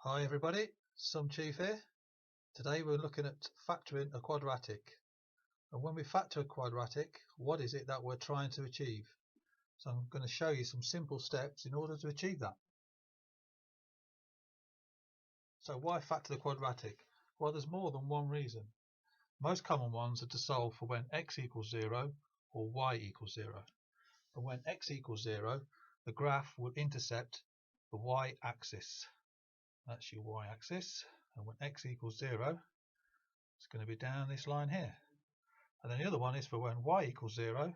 Hi everybody, sumchief here. Today we're looking at factoring a quadratic. And when we factor a quadratic, what is it that we're trying to achieve? So I'm going to show you some simple steps in order to achieve that. So why factor the quadratic? Well, there's more than one reason. Most common ones are to solve for when x equals 0 or y equals 0. And when x equals 0, the graph will intercept the y-axis. That's your y-axis. And when x equals 0, it's going to be down this line here. And then the other one is for when y equals 0,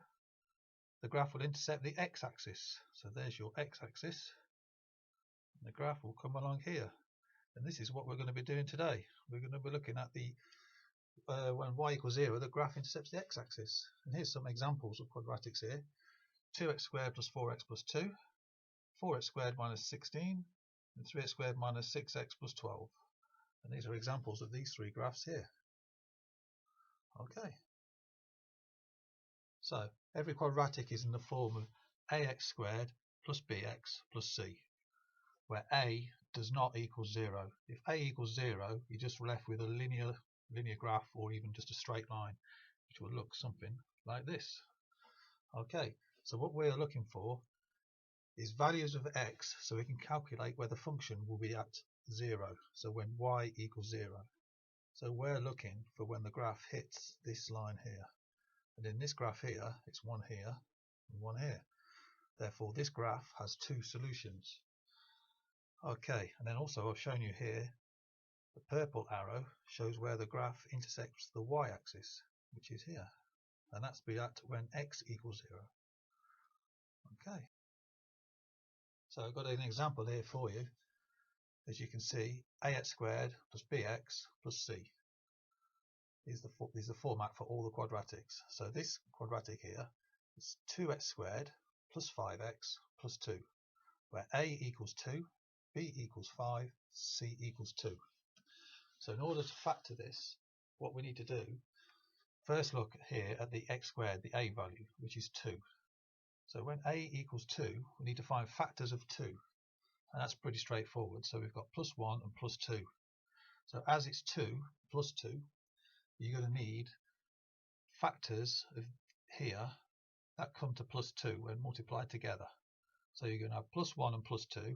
the graph will intercept the x-axis. So there's your x-axis. And the graph will come along here. And this is what we're going to be doing today. We're going to be looking at the when y equals 0, the graph intercepts the x-axis. And here's some examples of quadratics here. 2x squared plus 4x plus 2, 4x squared minus 16, and 3x squared minus 6x plus 12. And these are examples of these three graphs here. Okay. So every quadratic is in the form of ax squared plus bx plus c, where a does not equal 0. If a equals 0, you're just left with a linear graph, or even just a straight line, which will look something like this. Okay, so what we're looking for is values of x, so we can calculate where the function will be at 0, so when y equals 0. So we're looking for when the graph hits this line here. And in this graph here, it's one here and one here. Therefore, this graph has two solutions. Okay, and then also I've shown you here, the purple arrow shows where the graph intersects the y-axis, which is here. And that's be at when x equals 0. Okay. So I've got an example here for you. As you can see, ax squared plus bx plus c is the format for all the quadratics. So this quadratic here is 2x squared plus 5x plus 2, where a equals 2, b equals 5, c equals 2. So in order to factor this, what we need to do, first look here at the x squared, the a value, which is 2. So when a equals 2, we need to find factors of 2. And that's pretty straightforward. So we've got plus 1 and plus 2. So as it's 2 plus 2, you're going to need factors of here that come to plus 2 when multiplied together. So you're going to have plus 1 and plus 2,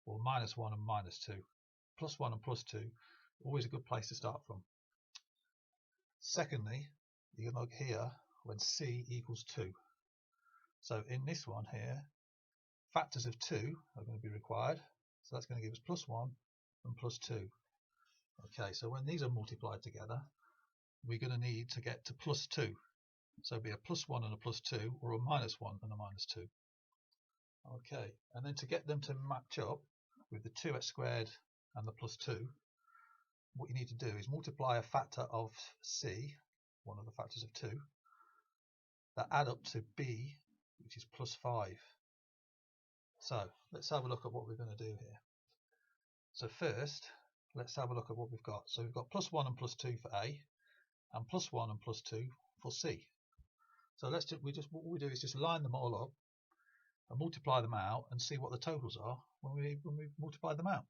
or minus 1 and minus 2. Plus 1 and plus 2, always a good place to start from. Secondly, you can look here when c equals 2. So in this one here, factors of 2 are going to be required. So that's going to give us plus 1 and plus 2. Okay, so when these are multiplied together, we're going to need to get to plus 2. So it'll be a plus 1 and a plus 2, or a minus 1 and a minus 2. Okay, and then to get them to match up with the 2x squared and the plus 2, what you need to do is multiply a factor of c, one of the factors of 2, that add up to b, which is plus 5. So let's have a look at what we're going to do here. So first, let's have a look at what we've got. So we've got plus 1 and plus 2 for a, and plus 1 and plus 2 for c. So what we do is just line them all up and multiply them out and see what the totals are when we multiply them out.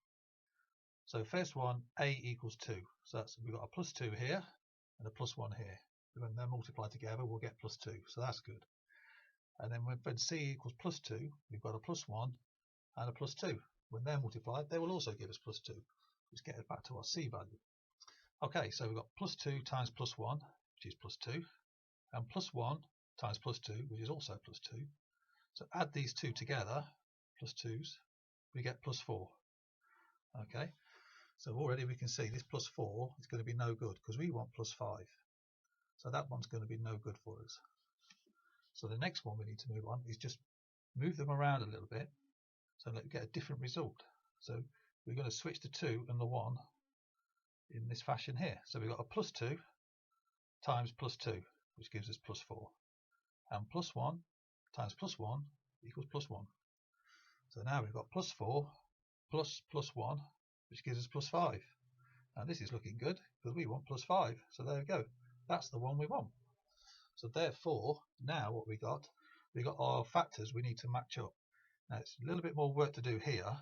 So first one, a equals 2. So we've got a plus 2 here and a plus 1 here. When they're multiplied together, we'll get plus 2. So that's good. And then when c equals plus 2, we've got a plus 1 and a plus 2. When they're multiplied, they will also give us plus 2, which gets us back to our c value. Okay, so we've got plus 2 times plus 1, which is plus 2, and plus 1 times plus 2, which is also plus 2. So add these two together, plus 2's, we get plus 4. Okay, so already we can see this plus 4 is going to be no good because we want plus 5. So that one's going to be no good for us. So the next one we need to move on is just move them around a little bit so that we get a different result. So we're going to switch the 2 and the 1 in this fashion here. So we've got a plus 2 times plus 2, which gives us plus 4. And plus 1 times plus 1 equals plus 1. So now we've got plus 4 plus plus 1, which gives us plus 5. And this is looking good because we want plus 5. So there we go. That's the one we want. So therefore, now what we got our factors we need to match up. Now it's a little bit more work to do here,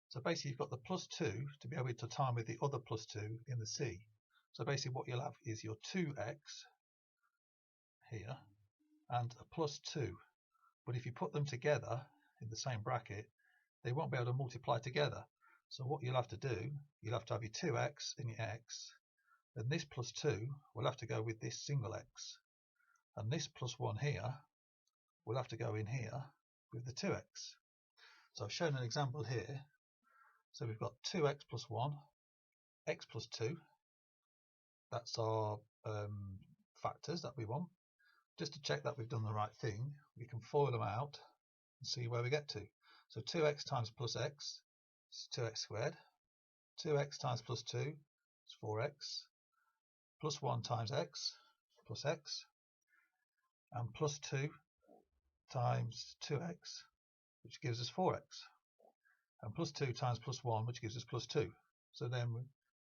So basically you've got the plus 2 to be able to time with the other plus 2 in the C. So basically what you'll have is your 2x here and a plus 2. But if you put them together in the same bracket, they won't be able to multiply together. So what you'll have to do, you'll have to have your 2x and your x, and this plus 2 will have to go with this single x, and this plus 1 here will have to go in here with the 2x. So I've shown an example here. So we've got 2x plus 1, x plus 2. That's our factors that we want. Just to check that we've done the right thing, we can FOIL them out and see where we get to. So 2x times plus x is 2x squared. 2x times plus 2 is 4x. Plus 1 times x plus x. And plus 2 times 2x, which gives us 4x. And plus 2 times plus 1, which gives us plus 2. So then we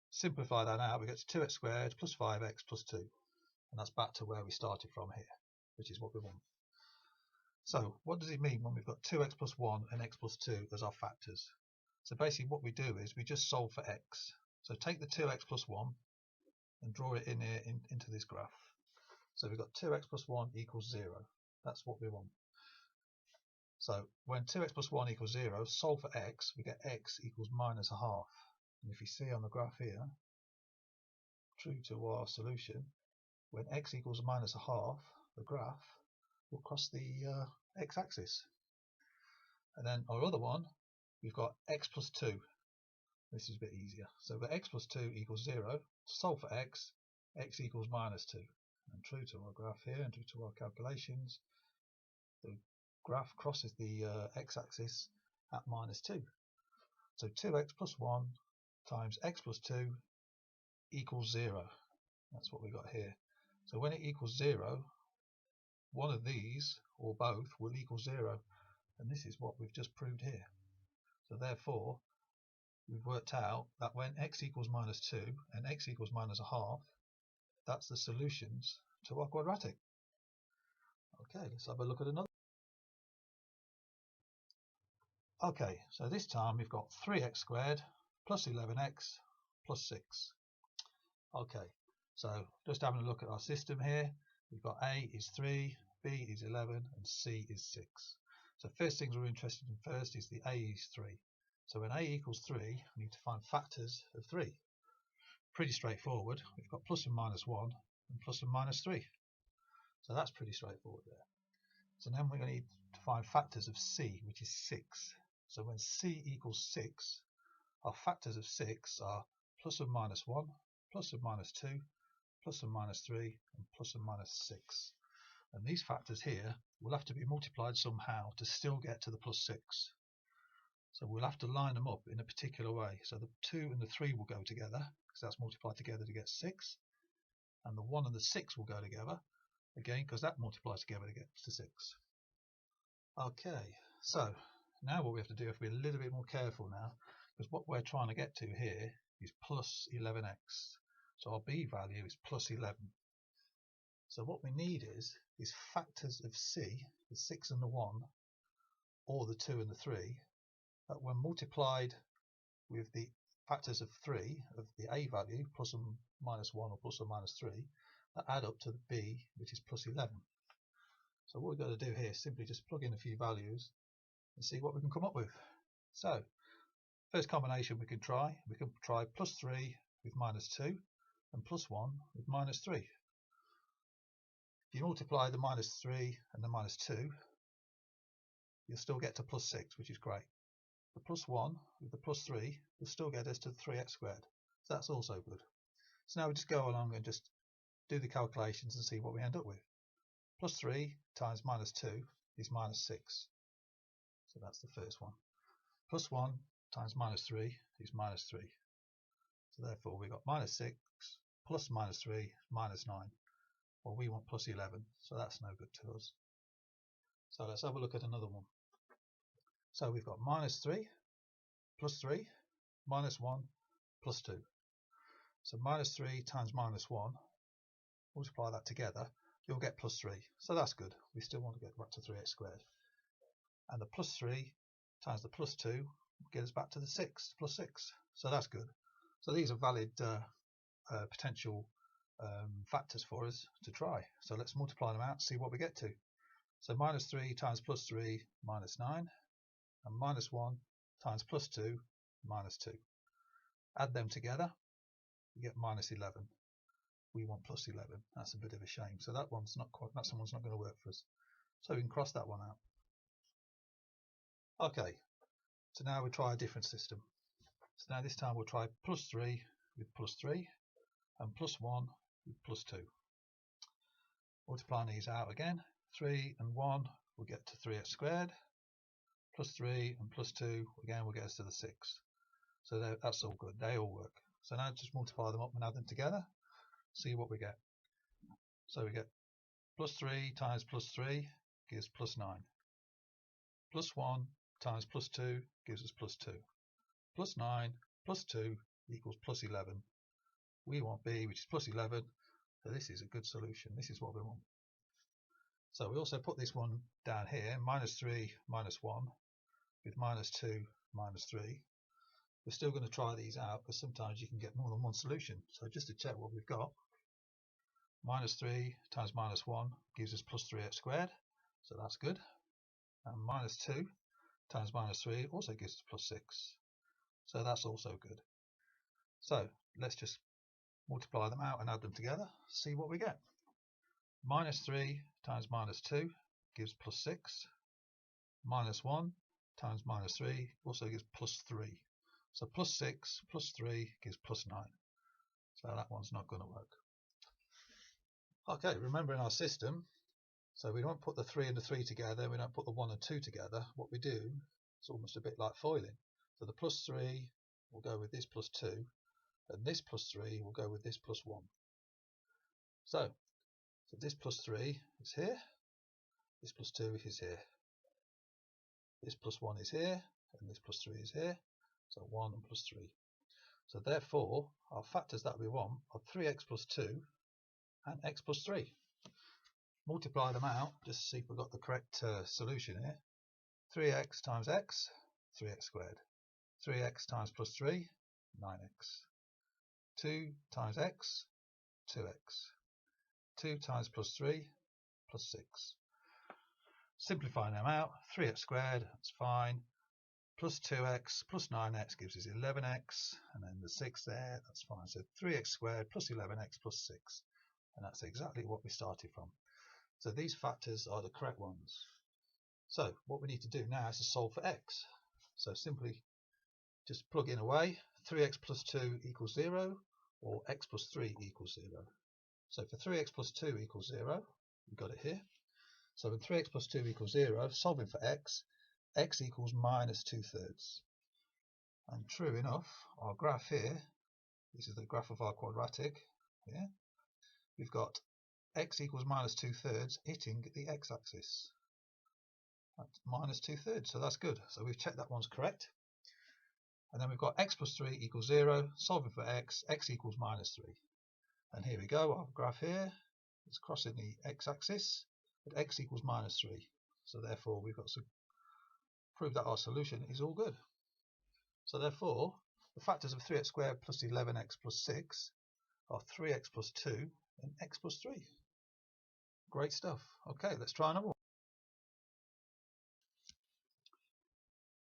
simplify that out, we get to 2x squared plus 5x plus 2. And that's back to where we started from here, which is what we want. So what does it mean when we've got 2x plus 1 and x plus 2 as our factors? So basically what we do is we just solve for x. So take the 2x plus 1 and draw it in here into this graph. So we've got 2x plus 1 equals 0. That's what we want. So when 2x plus 1 equals 0, solve for x, we get x equals minus a half. And if you see on the graph here, true to our solution, when x equals minus a half, the graph will cross the x-axis. And then our other one, we've got x plus 2. This is a bit easier. So the x plus 2 equals 0. To solve for x, x equals minus 2. And true to our graph here and true to our calculations, the graph crosses the x-axis at minus 2. So 2x plus 1 times x plus 2 equals 0. That's what we got here. So when it equals 0, one of these, or both, will equal 0. And this is what we've just proved here. So therefore, we've worked out that when x equals minus 2 and x equals minus a half, that's the solutions to our quadratic. Okay, let's have a look at another. Okay, so this time we've got 3x squared plus 11x plus 6. Okay, so just having a look at our system here, we've got A is 3, B is 11, and C is 6. So first things we're interested in first is the A is 3. So when A equals 3, we need to find factors of 3. Pretty straightforward. We've got plus and minus 1 and plus and minus 3. So that's pretty straightforward there. So then we're going to need to find factors of C, which is 6. So when C equals 6, our factors of 6 are plus and minus 1, plus and minus 2, plus and minus 3, and plus and minus 6. And these factors here will have to be multiplied somehow to still get to the plus 6. So we'll have to line them up in a particular way. So the 2 and the 3 will go together, because that's multiplied together to get 6. And the 1 and the 6 will go together, again, because that multiplies together to get to 6. Okay, so now what we have to do, we have to be a little bit more careful now, because what we're trying to get to here is plus 11x. So our b value is plus 11. So what we need is factors of c, the 6 and the 1, or the 2 and the 3, that when multiplied with the factors of 3 of the a value, plus or minus 1 or plus or minus 3, that add up to the b, which is plus 11. So what we've got to do here is simply just plug in a few values and see what we can come up with. So first combination we can try plus 3 with minus 2 and plus 1 with minus 3. If you multiply the minus 3 and the minus 2, you'll still get to plus 6, which is great. The plus 1 with the plus 3 will still get us to 3x squared. So that's also good. So now we just go along and just do the calculations and see what we end up with. Plus 3 times minus 2 is minus 6. So that's the first one. Plus 1 times minus 3 is minus 3. So therefore we got minus 6 plus minus 3 minus 9. Well, we want plus 11, so that's no good to us. So let's have a look at another one. So we've got minus 3 plus 3 minus 1 plus 2. So minus 3 times minus 1, multiply that together, you'll get plus 3. So that's good. We still want to get back to 3x squared. And the plus 3 times the plus 2 will get us back to the 6 plus 6. So that's good. So these are valid potential factors for us to try. So let's multiply them out, see what we get to. So minus 3 times plus 3, minus 9, and minus 1 times plus 2, minus 2. Add them together, we get minus 11. We want plus 11. That's a bit of a shame. So that one's not quite, that one's not going to work for us. So we can cross that one out. Okay, so now we'll try a different system. So now this time we'll try plus 3 with plus 3 and plus 1 with plus 2. Multiplying these out again, 3 and 1 will get to 3x squared, plus 3 and plus 2 again will get us to the 6. So that's all good, they all work. So now just multiply them up and add them together, see what we get. So we get plus 3 times plus 3 gives plus 9. Plus 1 times plus 2 gives us plus 2. Plus 9 plus 2 equals plus 11. We want B, which is plus 11. So this is a good solution. This is what we want. So we also put this one down here, minus 3, minus 1, with minus 2, minus 3. We're still going to try these out because sometimes you can get more than one solution. So just to check what we've got, minus 3 times minus 1 gives us plus 3x squared. So that's good. And minus 2 times minus 3 also gives us plus 6. So that's also good. So let's just multiply them out and add them together, see what we get. Minus 3 times minus 2 gives plus 6. Minus 1 times minus 3 also gives plus 3. So plus 6 plus 3 gives plus 9. So that one's not going to work. Okay, remember in our system, so we don't put the 3 and the 3 together, we don't put the 1 and 2 together. What we do, it's almost a bit like foiling. So the plus 3 will go with this plus 2, and this plus 3 will go with this plus 1. So this plus 3 is here, this plus 2 is here, this plus 1 is here, and this plus 3 is here. So 1 and plus 3. So therefore, our factors that we want are 3x plus 2 and x plus 3. Multiply them out, just to see if we've got the correct solution here. 3x times x, 3x squared. 3x times plus 3, 9x. 2 times x, 2x. 2 times plus 3, plus 6. Simplifying them out, 3x squared, that's fine. Plus 2x plus 9x gives us 11x, and then the 6 there, that's fine. So 3x squared plus 11x plus 6. And that's exactly what we started from. So these factors are the correct ones. So what we need to do now is to solve for x. So simply just plug in away, 3x plus 2 equals 0, or x plus 3 equals 0. So for 3x plus 2 equals 0, we've got it here. So when 3x plus 2 equals 0, solving for x equals minus 2/3. And true enough, our graph here, this is the graph of our quadratic here, we've got x equals minus 2/3 hitting the x-axis. That's minus 2/3, so that's good. So we've checked that one's correct. And then we've got x plus 3 equals 0, solving for x equals minus 3. And here we go, our graph here is crossing the x-axis, but x equals minus 3. So therefore we've got to prove that our solution is all good. So therefore, the factors of 3x squared plus 11x plus 6 are 3x plus 2 and x plus 3. Great stuff. Okay, let's try another one.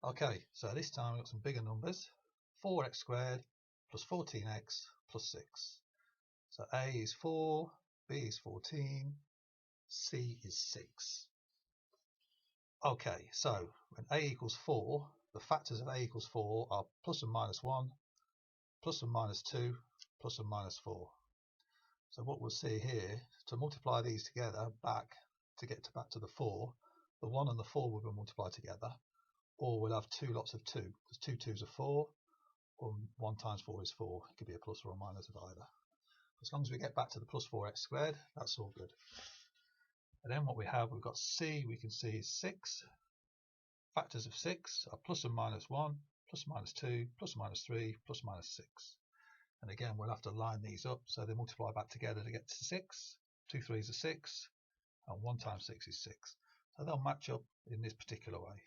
Okay, so this time we've got some bigger numbers. 4x squared plus 14x plus 6. So A is 4, B is 14, C is 6. Okay, so when A equals 4, the factors of A equals 4 are plus and minus 1, plus and minus 2, plus and minus 4. So what we'll see here, to multiply these together back to get back to the 4, the 1 and the 4 will be multiplied together, or we'll have two lots of 2, because 2 2s are 4, or 1 times 4 is 4. It could be a plus or a minus of either. As long as we get back to the plus 4x squared, that's all good. And then what we have, we've got C, we can see is 6. Factors of 6 are plus and minus 1, plus minus 2, plus minus 3, plus minus 6. And again, we'll have to line these up so they multiply back together to get to 6. 2 3s are 6, and 1 times 6 is 6. So they'll match up in this particular way.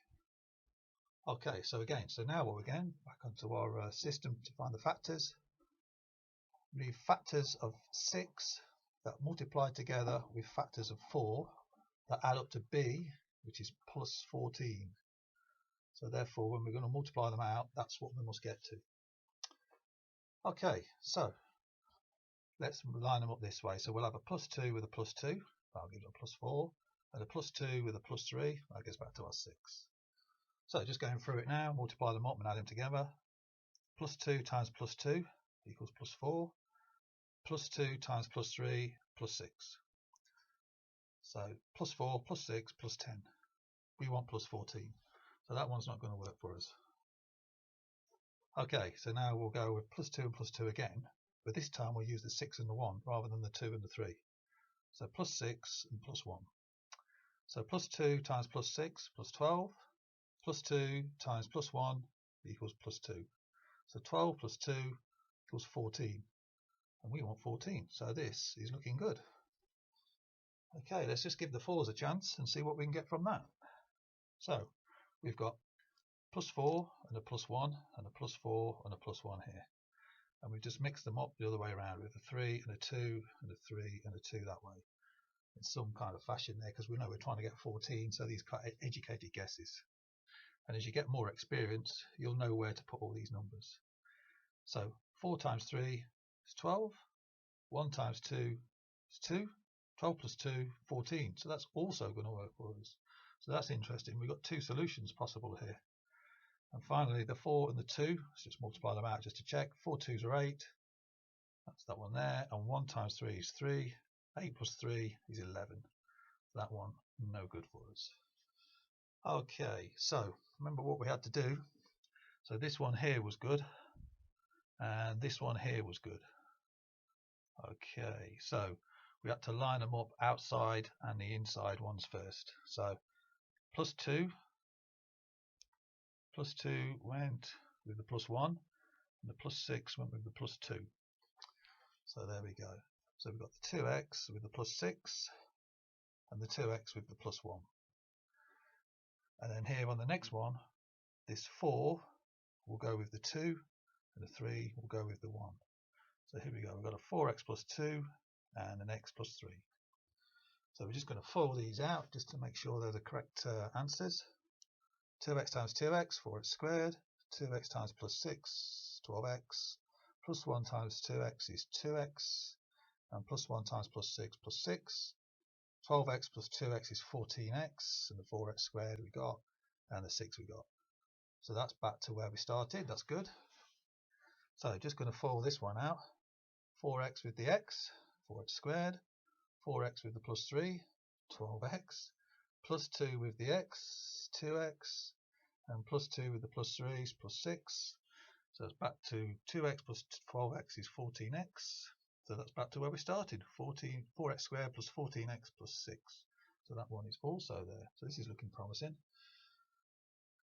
Okay, so now we're again back onto our system to find the factors. The factors of 6 that multiply together with factors of 4 that add up to b, which is plus 14. So therefore, when we're going to multiply them out, that's what we must get to. Okay, so let's line them up this way. So we'll have a plus 2 with a plus 2, that'll give us a plus 4, and a plus 2 with a plus 3, that gets back to our 6. So just going through it now, multiply them up and add them together. Plus 2 times plus 2 equals plus 4. Plus 2 times plus 3 plus 6. So plus 4 plus 6 plus 10. We want plus 14. So that one's not going to work for us. Okay, so now we'll go with plus 2 and plus 2 again, but this time we'll use the 6 and the 1 rather than the 2 and the 3. So plus 6 and plus 1. So plus 2 times plus 6 plus 12. Plus 2 times plus 1 equals plus 2. So 12 plus 2 equals 14. And we want 14. So this is looking good. Okay, let's just give the 4s a chance and see what we can get from that. So we've got plus 4 and a plus 1 and a plus 4 and a plus 1 here. And we've just mixed them up the other way around with a 3 and a 2 and a 3 and a 2 that way. In some kind of fashion there, because we know we're trying to get 14, so these are educated guesses. And as you get more experience, you'll know where to put all these numbers. So 4 times 3 is 12. 1 times 2 is 2. 12 plus 2, 14. So that's also going to work for us. So that's interesting. We've got 2 solutions possible here. And finally, the 4 and the 2, let's just multiply them out just to check. 4 2s are 8. That's that one there. And 1 times 3 is 3. 8 plus 3 is 11. That one, no good for us. Okay, so remember what we had to do. So this one here was good. And this one here was good. Okay, so we had to line them up outside and the inside ones first. So plus 2 went with the plus 1 and the plus 6 went with the plus 2. So there we go. So we've got the 2x with the plus 6 and the 2x with the plus 1. And then here on the next one, this 4 will go with the 2 and the 3 will go with the 1. So here we go, we've got a 4x plus 2 and an x plus 3. So we're just going to FOIL these out just to make sure they're the correct answers. 2x times 2x, 4x squared. 2x times plus 6, 12x. Plus 1 times 2x is 2x. And plus 1 times plus 6 plus 6. 12x plus 2x is 14x. And the 4x squared we got. And the 6 we got. So that's back to where we started. That's good. So just going to FOIL this one out. 4x with the x, 4x squared. 4x with the plus 3, 12x. Plus 2 with the x, 2x. And plus 2 with the plus 3 is plus 6. So it's back to 2x plus 12x is 14x. So that's back to where we started. 4x squared plus 14x plus 6. So that one is also there. So this is looking promising.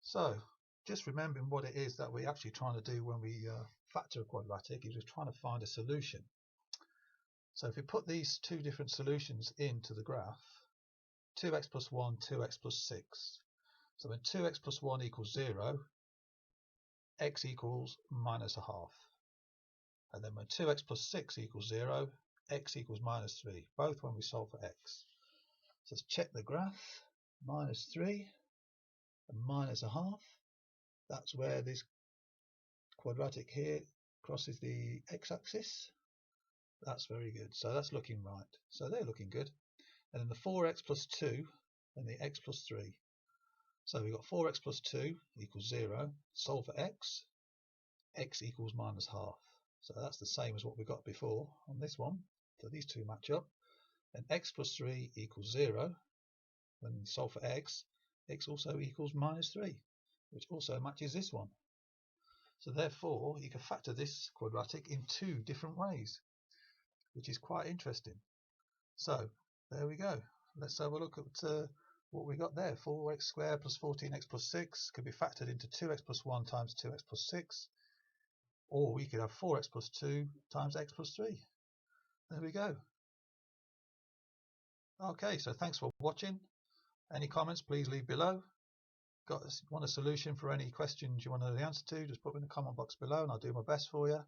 So just remembering what it is that we're actually trying to do when we factor a quadratic is we're trying to find a solution. So if we put these 2 different solutions into the graph, 2x plus 1, 2x plus 6. So when 2x plus 1 equals 0, x equals minus a half. And then when 2x plus 6 equals 0, x equals minus 3, both when we solve for x. So let's check the graph, minus 3 and minus a half. That's where this quadratic here crosses the x-axis. That's very good. So that's looking right. So they're looking good. And then the 4x plus 2 and the x plus 3. So we've got 4x plus 2 equals 0. Solve for x. X equals minus half. So that's the same as what we got before on this one. So these two match up. And x plus 3 equals 0. When we solve for x, x also equals minus 3, which also matches this one. So therefore, you can factor this quadratic in 2 different ways, which is quite interesting. So there we go. Let's have a look at what we got there. 4x squared plus 14x plus 6 could be factored into 2x plus 1 times 2x plus 6. Or we could have 4x plus 2 times x plus 3. There we go. Okay, so thanks for watching. Any comments, please leave below. want a solution for any questions you want to know the answer to, just put them in the comment box below and I'll do my best for you.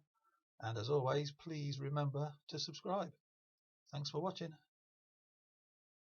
And as always, please remember to subscribe. Thanks for watching.